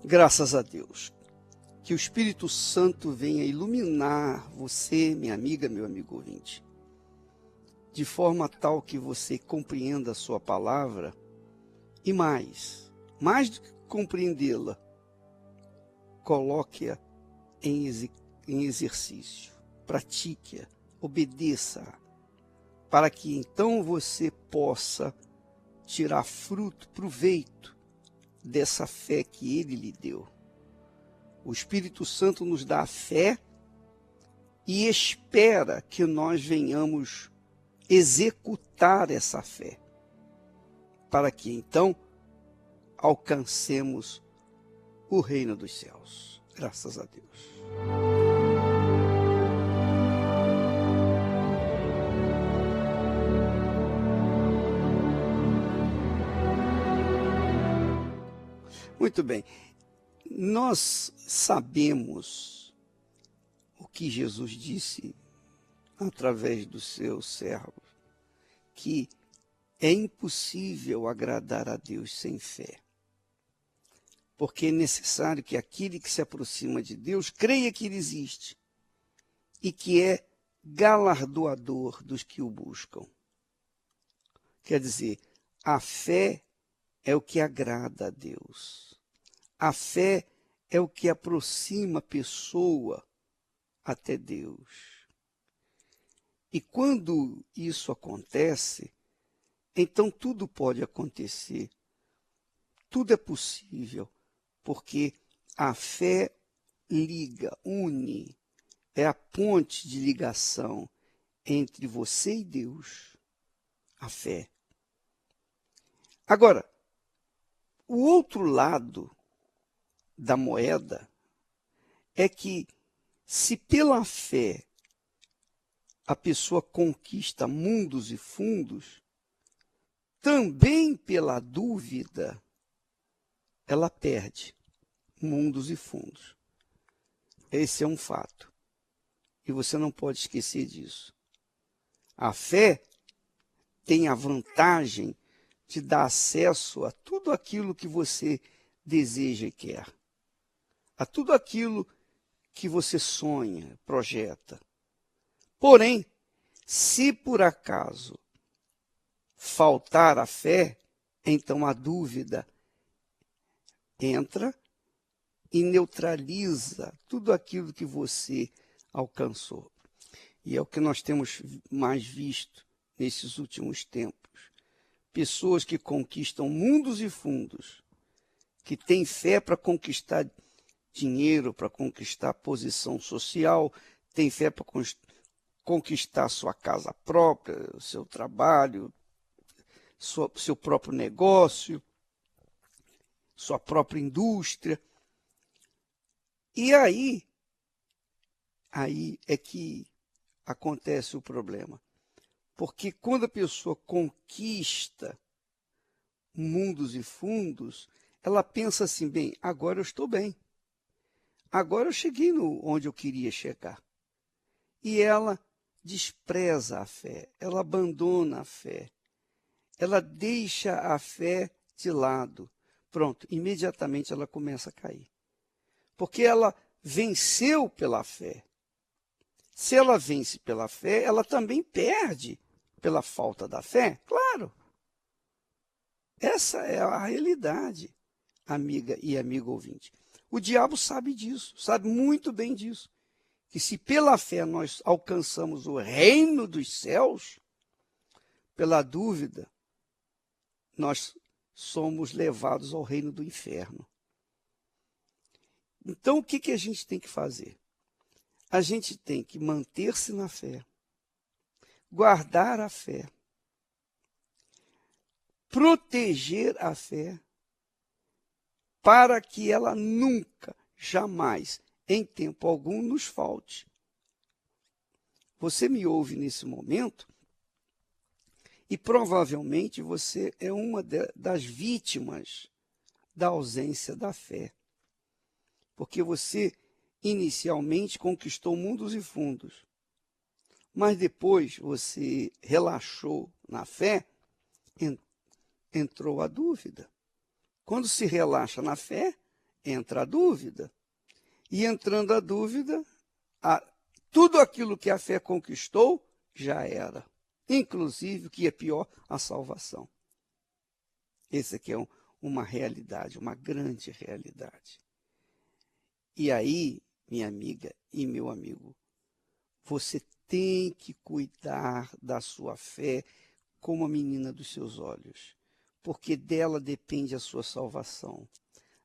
Graças a Deus. Que o Espírito Santo venha iluminar você, minha amiga, meu amigo ouvinte, de forma tal que você compreenda a sua palavra e mais do que compreendê-la, coloque-a em exercício, pratique-a, obedeça-a, para que então você possa tirar fruto, proveito dessa fé que Ele lhe deu. O Espírito Santo nos dá a fé e espera que nós venhamos executar essa fé, para que então alcancemos o reino dos céus. Graças a Deus. Muito bem. Nós sabemos o que Jesus disse através dos seus servos, que é impossível agradar a Deus sem fé. Porque é necessário que aquele que se aproxima de Deus creia que Ele existe e que é galardoador dos que o buscam. Quer dizer, a fé é o que agrada a Deus. A fé é o que aproxima a pessoa até Deus. E quando isso acontece, então tudo pode acontecer. Tudo é possível, porque a fé liga, une, é a ponte de ligação entre você e Deus, a fé. Agora, o outro lado da moeda é que, se pela fé a pessoa conquista mundos e fundos, também pela dúvida ela perde mundos e fundos. Esse é um fato. E você não pode esquecer disso. A fé tem a vantagem de dar acesso a tudo aquilo que você deseja e quer. A tudo aquilo que você sonha, projeta. Porém, se por acaso faltar a fé, então a dúvida entra e neutraliza tudo aquilo que você alcançou. E é o que nós temos mais visto nesses últimos tempos. Pessoas que conquistam mundos e fundos, que têm fé para conquistar dinheiro, para conquistar posição social, têm fé para conquistar sua casa própria, seu trabalho, seu próprio negócio, sua própria indústria. E aí é que acontece o problema. Porque quando a pessoa conquista mundos e fundos, ela pensa assim, bem, agora eu estou bem. Agora eu cheguei onde eu queria chegar. E ela despreza a fé, ela abandona a fé, ela deixa a fé de lado. Pronto, imediatamente ela começa a cair. Porque ela venceu pela fé. Se ela vence pela fé, ela também perde pela falta da fé? Claro. Essa é a realidade, amiga e amigo ouvinte. O diabo sabe disso, sabe muito bem disso. Que se pela fé nós alcançamos o reino dos céus, pela dúvida, nós somos levados ao reino do inferno. Então, o que a gente tem que fazer? A gente tem que manter-se na fé, guardar a fé, proteger a fé, para que ela nunca, jamais, em tempo algum, nos falte. Você me ouve nesse momento e provavelmente você é uma das vítimas da ausência da fé. Porque você inicialmente conquistou mundos e fundos, mas depois você relaxou na fé, entrou a dúvida. Quando se relaxa na fé, entra a dúvida. E entrando a dúvida, tudo aquilo que a fé conquistou já era. Inclusive, o que é pior, a salvação. Esse aqui é uma realidade, uma grande realidade. E aí, minha amiga e meu amigo, você tem que cuidar da sua fé como a menina dos seus olhos, porque dela depende a sua salvação,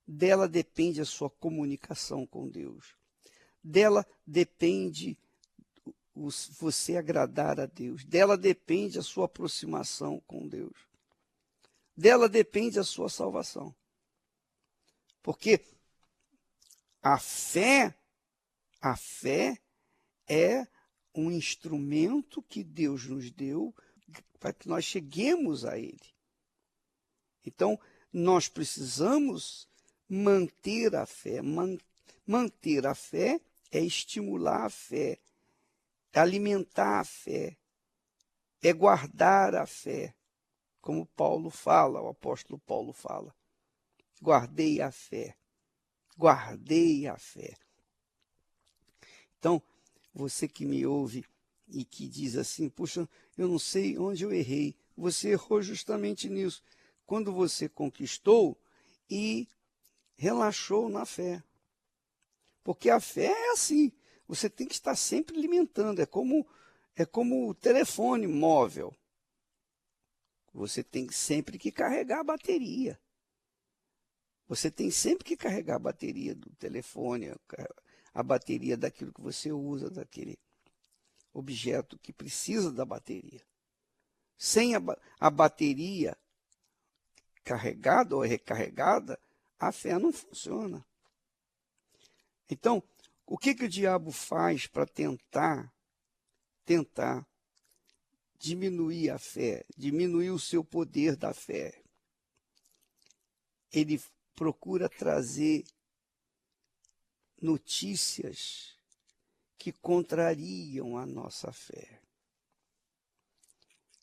dela depende a sua comunicação com Deus, dela depende você agradar a Deus, dela depende a sua aproximação com Deus, dela depende a sua salvação. Porque a fé é um instrumento que Deus nos deu para que nós cheguemos a Ele. Então, nós precisamos manter a fé. Manter a fé é estimular a fé, é alimentar a fé, é guardar a fé. Como Paulo fala, o apóstolo Paulo fala. Guardei a fé. Guardei a fé. Então, você que me ouve e que diz assim, puxa, eu não sei onde eu errei. Você errou justamente nisso. Quando você conquistou e relaxou na fé. Porque a fé é assim. Você tem que estar sempre alimentando. É como o telefone móvel. Você tem sempre que carregar a bateria. Você tem sempre que carregar a bateria do telefone, a bateria daquilo que você usa, daquele objeto que precisa da bateria. Sem a bateria carregada ou recarregada, a fé não funciona. Então, o que o diabo faz para tentar diminuir a fé, diminuir o seu poder da fé? Ele procura trazer notícias que contrariam a nossa fé.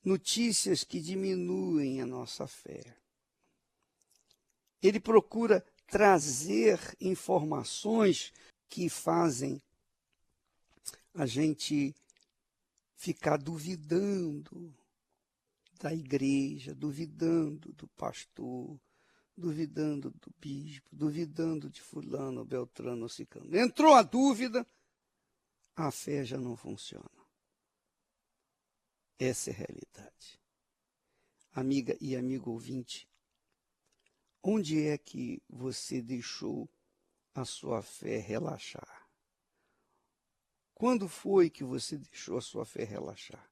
Notícias que diminuem a nossa fé. Ele procura trazer informações que fazem a gente ficar duvidando da igreja, duvidando do pastor, duvidando do bispo, duvidando de fulano, beltrano, ciclano. Entrou a dúvida, a fé já não funciona. Essa é a realidade. Amiga e amigo ouvinte, onde é que você deixou a sua fé relaxar? Quando foi que você deixou a sua fé relaxar?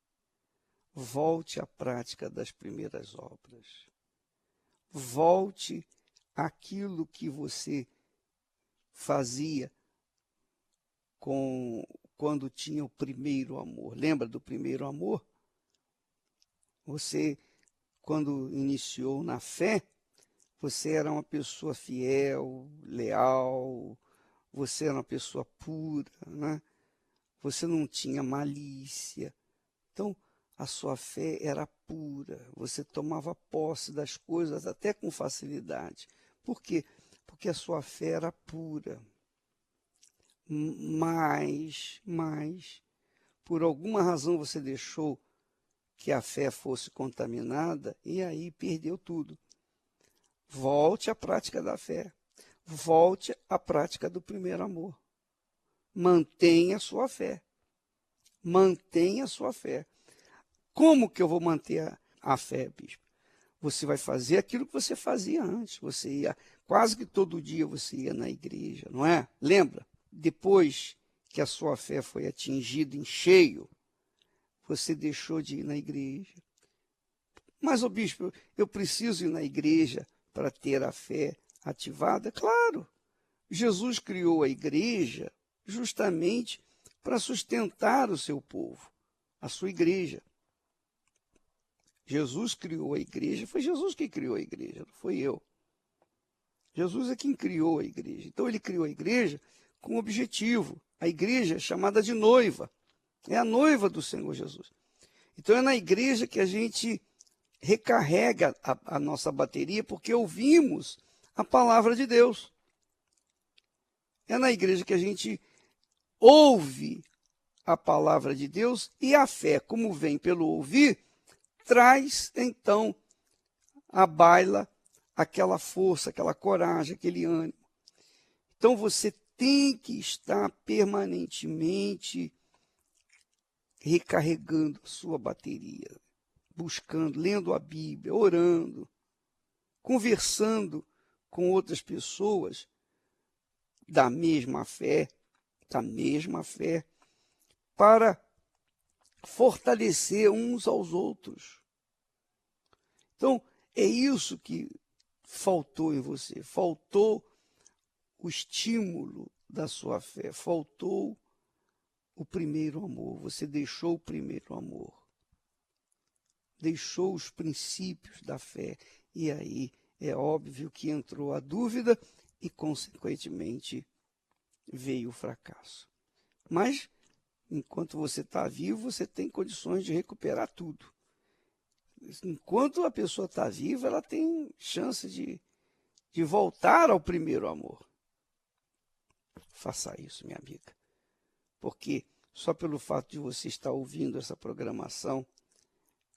Volte à prática das primeiras obras. Volte àquilo que você fazia quando tinha o primeiro amor. Lembra do primeiro amor? Você, quando iniciou na fé, você era uma pessoa fiel, leal, você era uma pessoa pura, né? Você não tinha malícia. Então, a sua fé era pura. Você tomava posse das coisas até com facilidade. Por quê? Porque a sua fé era pura. Mas, por alguma razão você deixou que a fé fosse contaminada e aí perdeu tudo. Volte à prática da fé. Volte à prática do primeiro amor. Mantenha a sua fé. Mantenha a sua fé. Como que eu vou manter a fé, bispo? Você vai fazer aquilo que você fazia antes. Você ia, quase que todo dia você ia na igreja, não é? Lembra? Depois que a sua fé foi atingida em cheio, você deixou de ir na igreja. Mas, ô bispo, eu preciso ir na igreja para ter a fé ativada? Claro, Jesus criou a igreja justamente para sustentar o seu povo, a sua igreja. Jesus criou a igreja, foi Jesus que criou a igreja, não foi eu. Jesus é quem criou a igreja. Então ele criou a igreja com um objetivo. A igreja é chamada de noiva, é a noiva do Senhor Jesus. Então é na igreja que a gente recarrega a nossa bateria, porque ouvimos a palavra de Deus. É na igreja que a gente ouve a palavra de Deus e a fé, como vem pelo ouvir, traz então à baila aquela força, aquela coragem, aquele ânimo. Então você tem que estar permanentemente recarregando a sua bateria, buscando, lendo a Bíblia, orando, conversando com outras pessoas da mesma fé, para fortalecer uns aos outros. Então, é isso que faltou em você. Faltou o estímulo da sua fé. Faltou o primeiro amor. Você deixou o primeiro amor. Deixou os princípios da fé. E aí é óbvio que entrou a dúvida e, consequentemente, veio o fracasso. Mas, enquanto você está vivo, você tem condições de recuperar tudo. Enquanto a pessoa está viva, ela tem chance de voltar ao primeiro amor. Faça isso, minha amiga. Porque só pelo fato de você estar ouvindo essa programação,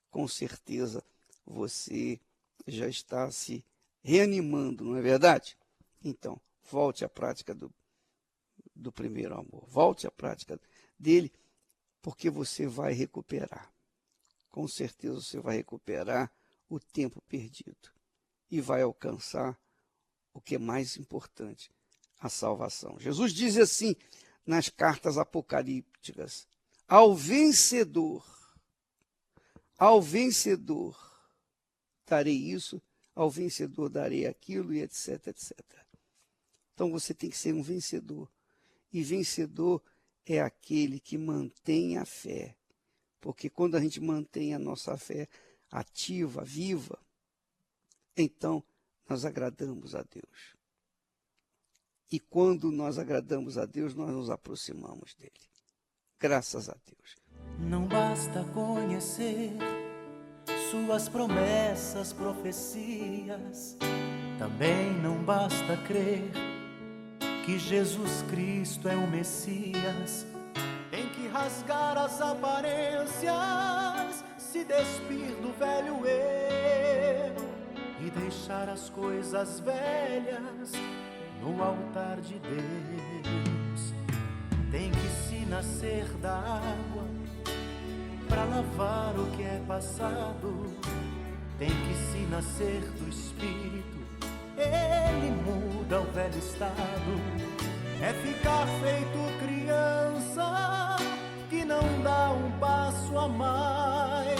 com certeza você já está se reanimando, não é verdade? Então, volte à prática do primeiro amor. Volte à prática dele, porque você vai recuperar. Com certeza você vai recuperar o tempo perdido e vai alcançar o que é mais importante, a salvação. Jesus diz assim nas cartas apocalípticas: ao vencedor darei isso, ao vencedor darei aquilo, e etc, etc. Então você tem que ser um vencedor. E vencedor é aquele que mantém a fé. Porque quando a gente mantém a nossa fé ativa, viva, então nós agradamos a Deus. E quando nós agradamos a Deus, nós nos aproximamos dele. Graças a Deus. Não basta conhecer suas promessas, profecias. Também não basta crer que Jesus Cristo é o Messias. Tem que rasgar as aparências, se despir do velho eu e deixar as coisas velhas no altar de Deus. Tem que se nascer da água para lavar o que é passado. Tem que se nascer do Espírito, ele muda o velho estado. É ficar feito criança que não dá um passo a mais,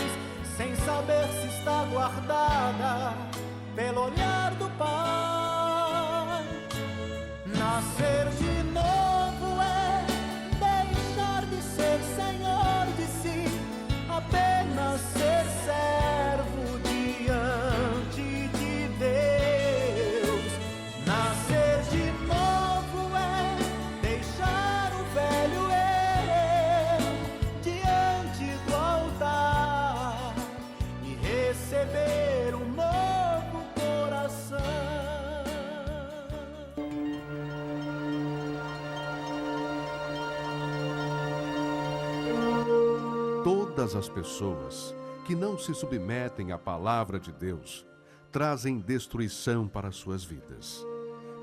sem saber se está guardada pelo olhar do Pai. Nascer de novo é deixar de ser senhor de si, apenas ser servo diante de Deus. Nascer de novo é deixar o velho eu diante do altar e receber um novo coração. Todas as pessoas que não se submetem à palavra de Deus trazem destruição para suas vidas.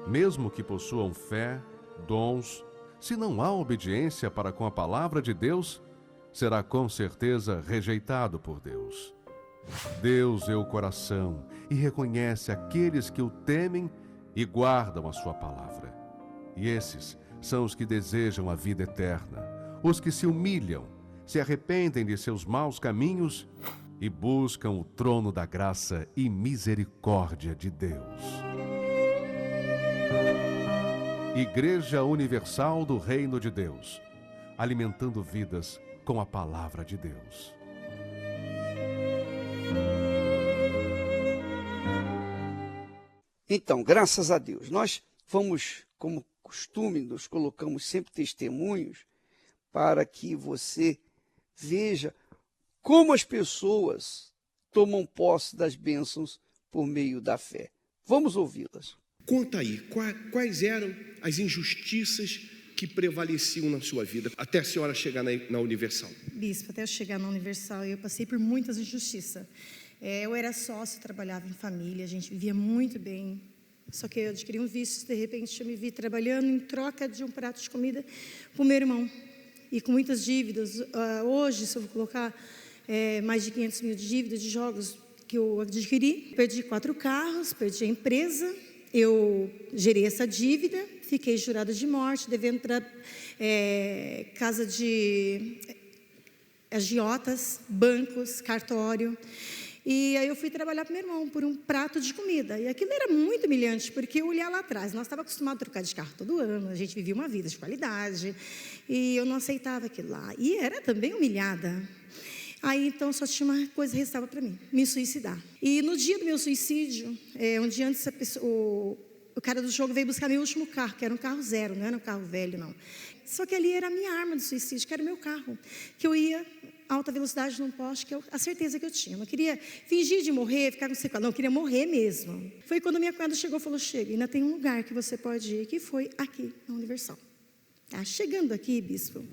Mesmo que possuam fé, dons, se não há obediência para com a palavra de Deus, será com certeza rejeitado por Deus. Deus vê o coração e reconhece aqueles que o temem e guardam a sua palavra. E esses são os que desejam a vida eterna, os que se humilham, se arrependem de seus maus caminhos e buscam o trono da graça e misericórdia de Deus. Igreja Universal do Reino de Deus, alimentando vidas com a palavra de Deus. Então, graças a Deus, nós vamos, como costume, nos colocamos sempre testemunhos para que você veja como as pessoas tomam posse das bênçãos por meio da fé. Vamos ouvi-las. Conta aí, quais eram as injustiças que prevaleciam na sua vida até a senhora chegar na Universal? Bispo, até eu chegar na Universal, eu passei por muitas injustiças. Eu era sócio, trabalhava em família, a gente vivia muito bem. Só que eu adquiri um vício, de repente eu me vi trabalhando em troca de um prato de comida para o meu irmão. E com muitas dívidas. Hoje, se eu vou colocar mais de 500 mil de dívidas de jogos que eu adquiri, perdi 4 carros, perdi a empresa, eu gerei essa dívida, fiquei jurada de morte, devendo para casa de agiotas, bancos, cartório. E aí eu fui trabalhar para meu irmão por um prato de comida. E aquilo era muito humilhante, porque eu olhava lá atrás. Nós estávamos acostumados a trocar de carro todo ano, a gente vivia uma vida de qualidade. E eu não aceitava aquilo lá. E era também humilhada. Aí, então, só tinha uma coisa que restava para mim, me suicidar. E no dia do meu suicídio, um dia antes, o cara do jogo veio buscar meu último carro, que era um carro zero, não era um carro velho, não. Só que ali era a minha arma de suicídio, que era o meu carro, que eu ia alta velocidade num poste, que a certeza que eu tinha. Eu não queria fingir de morrer, ficar com sequela, não, eu queria morrer mesmo. Foi quando minha cunhada chegou e falou, chega, ainda tem um lugar que você pode ir, que foi aqui, na Universal. Chegando aqui, bispo,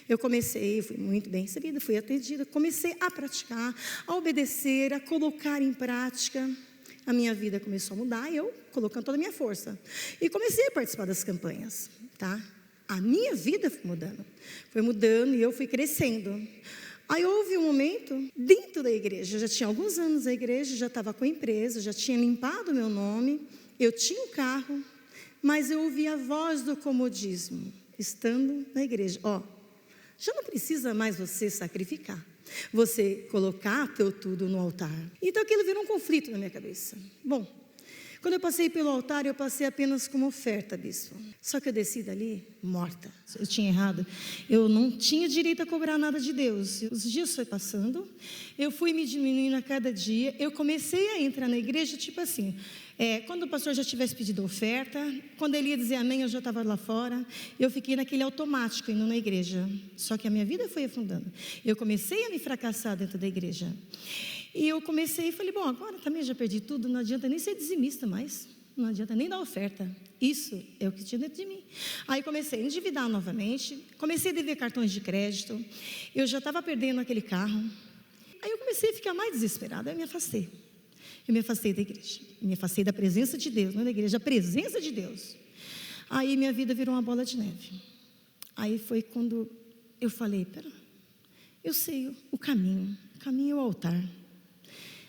eu fui muito bem recebida, fui atendida, comecei a praticar, a obedecer, a colocar em prática. A minha vida começou a mudar, eu colocando toda a minha força. E comecei a participar das campanhas, tá? A minha vida foi mudando e eu fui crescendo. Aí houve um momento dentro da igreja, eu já tinha alguns anos na igreja, já estava com a empresa, já tinha limpado o meu nome, eu tinha um carro, mas eu ouvi a voz do comodismo, estando na igreja. Já não precisa mais você sacrificar, você colocar teu tudo no altar. Então aquilo virou um conflito na minha cabeça. Bom, quando eu passei pelo altar, eu passei apenas como oferta, bispo. Só que eu desci dali morta. Eu tinha errado. Eu não tinha direito a cobrar nada de Deus. Os dias foi passando, eu fui me diminuindo a cada dia. Eu comecei a entrar na igreja, tipo assim, quando o pastor já tivesse pedido oferta, quando ele ia dizer amém, eu já estava lá fora. Eu fiquei naquele automático, indo na igreja. Só que a minha vida foi afundando. Eu comecei a me fracassar dentro da igreja. E eu comecei e falei, bom, agora também já perdi tudo, não adianta nem ser dizimista mais, não adianta nem dar oferta. Isso é o que tinha dentro de mim. Aí comecei a endividar novamente, comecei a dever cartões de crédito, eu já estava perdendo aquele carro. Aí eu comecei a ficar mais desesperada, eu me afastei. Eu me afastei da igreja, me afastei da presença de Deus, não da igreja, a presença de Deus. Aí minha vida virou uma bola de neve. Aí foi quando eu falei, eu sei o caminho é o altar.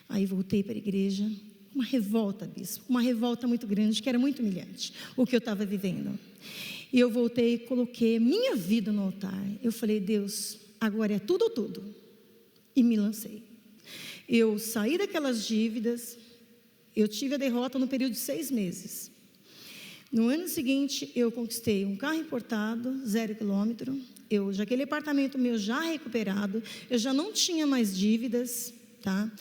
Aí voltei para a igreja, uma revolta, bispo, uma revolta muito grande, que era muito humilhante, o que eu estava vivendo. E eu voltei e coloquei minha vida no altar. Eu falei, Deus, agora é tudo ou tudo. E me lancei. Eu saí daquelas dívidas, eu tive a derrota no período de 6 meses. No ano seguinte, eu conquistei um carro importado, 0 quilômetro. Aquele apartamento meu já recuperado, eu já não tinha mais dívidas, tá?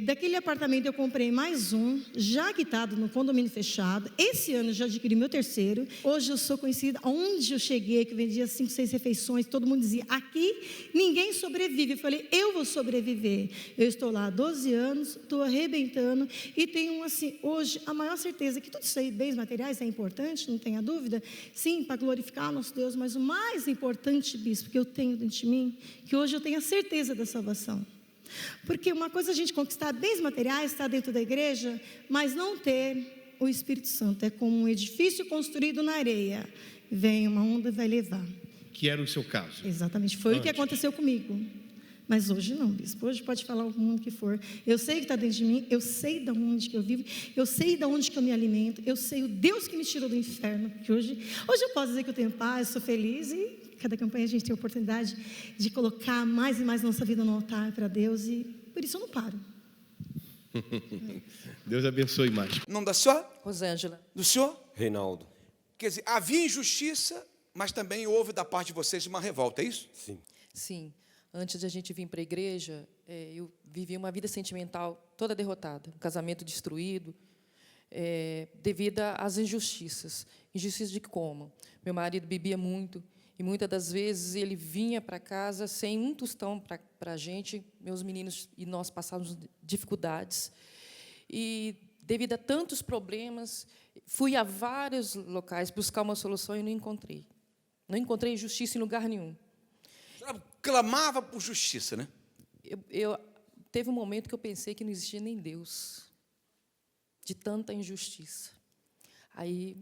Daquele apartamento eu comprei mais um, já quitado no condomínio fechado. Esse ano eu já adquiri meu 3º. Hoje eu sou conhecida, onde eu cheguei, que eu vendia 5, 6 refeições, todo mundo dizia, aqui ninguém sobrevive. Eu falei, eu vou sobreviver. Eu estou lá há 12 anos, estou arrebentando e tenho, assim, hoje a maior certeza que tudo isso aí, bens materiais, é importante, não tenha dúvida. Sim, para glorificar nosso Deus, mas o mais importante, bispo, que eu tenho dentro de mim, que hoje eu tenho a certeza da salvação. Porque uma coisa é a gente conquistar bens materiais, estar dentro da igreja, mas não ter o Espírito Santo. É como um edifício construído na areia. Vem uma onda e vai levar. Que era o seu caso. Exatamente, foi o que aconteceu comigo. Mas hoje não, bispo. Hoje pode falar o mundo que for. Eu sei que está dentro de mim, eu sei de onde que eu vivo, eu sei de onde que eu me alimento, eu sei o Deus que me tirou do inferno. Que hoje eu posso dizer que eu tenho paz, sou feliz e cada campanha a gente tem a oportunidade de colocar mais e mais nossa vida no altar para Deus e por isso eu não paro. Deus abençoe mais. O nome da senhora? Rosângela. Do senhor? Reinaldo. Quer dizer, havia injustiça, mas também houve da parte de vocês uma revolta, é isso? Sim. Sim. Antes de a gente vir para a igreja, eu vivi uma vida sentimental toda derrotada, um casamento destruído, devido às injustiças. Injustiças de como? Meu marido bebia muito, e muitas das vezes ele vinha para casa sem um tostão para a gente, meus meninos e nós passávamos dificuldades. E devido a tantos problemas, fui a vários locais buscar uma solução e não encontrei. Não encontrei justiça em lugar nenhum. Ela clamava por justiça, né? Teve um momento que eu pensei que não existia nem Deus, de tanta injustiça. Aí,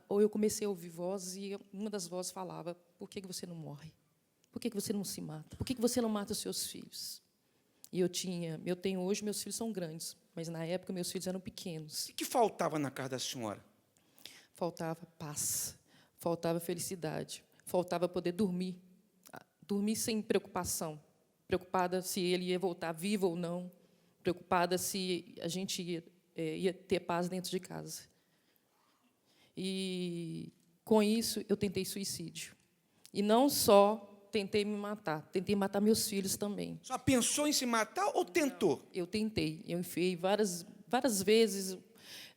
ou eu comecei a ouvir vozes, e uma das vozes falava: por que você não morre? Por que você não se mata? Por que você não mata os seus filhos? E eu tenho hoje, meus filhos são grandes, mas na época meus filhos eram pequenos. O que faltava na casa da senhora? Faltava paz, faltava felicidade, faltava poder dormir sem preocupação, preocupada se ele ia voltar vivo ou não, preocupada se a gente ia ter paz dentro de casa. E, com isso, eu tentei suicídio. E não só tentei me matar, tentei matar meus filhos também. Só pensou em se matar ou tentou? Eu tentei. Eu enfiei várias vezes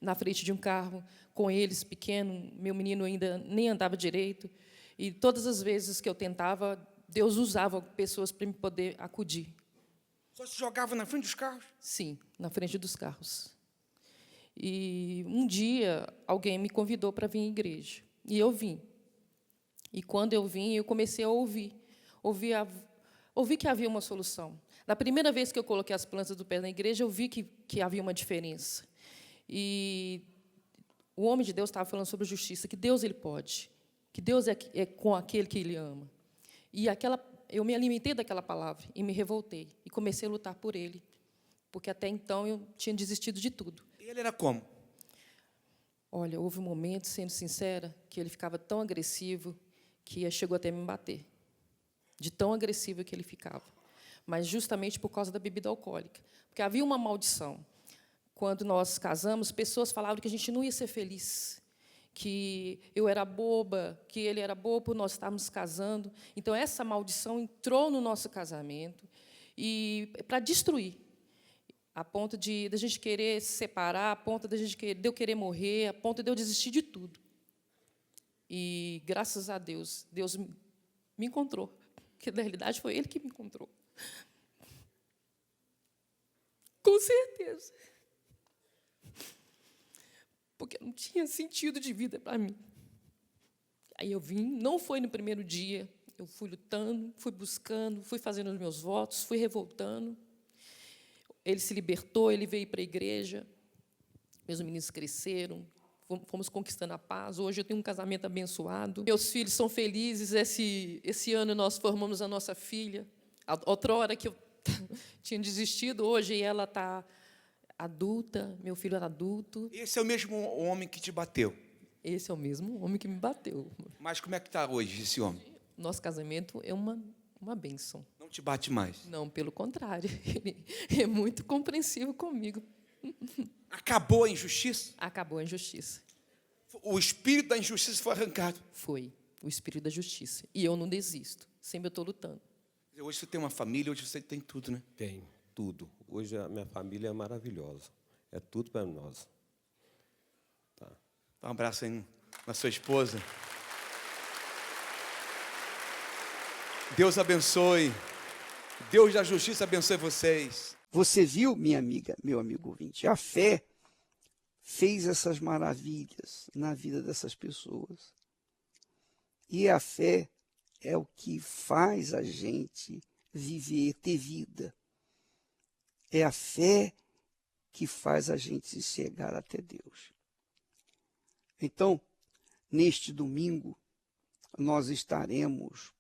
na frente de um carro, com eles, pequeno, meu menino ainda nem andava direito. E todas as vezes que eu tentava, Deus usava pessoas para me poder acudir. Só se jogava na frente dos carros? Sim, na frente dos carros. E um dia, alguém me convidou para vir à igreja. E eu vim. E, quando eu vim, eu comecei a ouvir que havia uma solução. Na primeira vez que eu coloquei as plantas do pé na igreja, eu vi que havia uma diferença. E o homem de Deus estava falando sobre justiça, que Deus ele pode, que Deus é com aquele que Ele ama. E eu me alimentei daquela palavra e me revoltei. E comecei a lutar por Ele, porque até então eu tinha desistido de tudo. Ele era como? Olha, houve um momento, sendo sincera, que ele ficava tão agressivo que chegou até a me bater, de tão agressivo que ele ficava. Mas justamente por causa da bebida alcoólica. Porque havia uma maldição. Quando nós casamos, pessoas falavam que a gente não ia ser feliz, que eu era boba, que ele era bobo por nós estarmos casando. Então, essa maldição entrou no nosso casamento e para destruir, a ponto de a gente querer se separar, a ponto de eu querer morrer, a ponto de eu desistir de tudo. E, graças a Deus, Deus me encontrou, porque, na realidade, foi Ele que me encontrou. Com certeza. Porque não tinha sentido de vida para mim. Aí eu vim, não foi no primeiro dia, eu fui lutando, fui buscando, fui fazendo os meus votos, fui revoltando. Ele se libertou, ele veio para a igreja, meus meninos cresceram, fomos conquistando a paz. Hoje eu tenho um casamento abençoado, meus filhos são felizes. Esse ano nós formamos a nossa filha. Outrora que eu tinha desistido, hoje ela está adulta, meu filho era adulto. Esse é o mesmo homem que te bateu? Esse é o mesmo homem que me bateu. Mas como é que está hoje esse homem? Nosso casamento é uma bênção. Não te bate mais? Não, pelo contrário. Ele é muito compreensivo comigo. Acabou a injustiça? Acabou a injustiça. O espírito da injustiça foi arrancado? Foi, o espírito da justiça. E eu não desisto. Sempre eu estou lutando. Hoje você tem uma família, hoje você tem tudo, né? Tem, tudo. Hoje a minha família é maravilhosa. É tudo para nós. Tá. Dá um abraço aí na sua esposa. Deus abençoe. Deus da justiça abençoe vocês. Você viu, minha amiga, meu amigo ouvinte, a fé fez essas maravilhas na vida dessas pessoas. E a fé é o que faz a gente viver, ter vida. É a fé que faz a gente chegar até Deus. Então, neste domingo, nós estaremos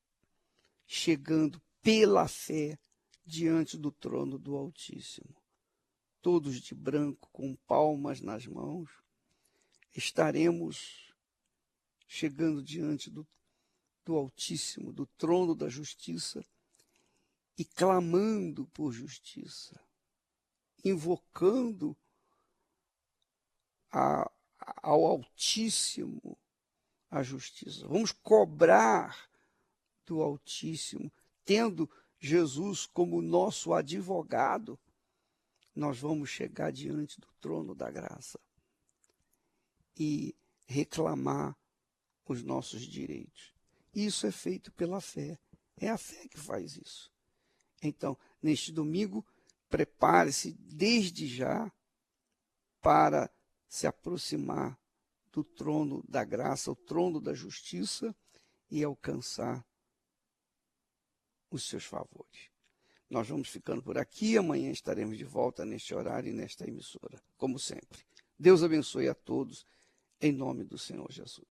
chegando pela fé diante do trono do Altíssimo. Todos de branco, com palmas nas mãos, estaremos chegando diante do Altíssimo, do trono da justiça, e clamando por justiça, invocando ao Altíssimo a justiça. Vamos cobrar do Altíssimo, tendo Jesus como nosso advogado, nós vamos chegar diante do trono da graça e reclamar os nossos direitos. Isso é feito pela fé. É a fé que faz isso. Então, neste domingo, prepare-se desde já para se aproximar do trono da graça, o trono da justiça e alcançar os seus favores. Nós vamos ficando por aqui, amanhã estaremos de volta neste horário e nesta emissora, como sempre. Deus abençoe a todos, em nome do Senhor Jesus.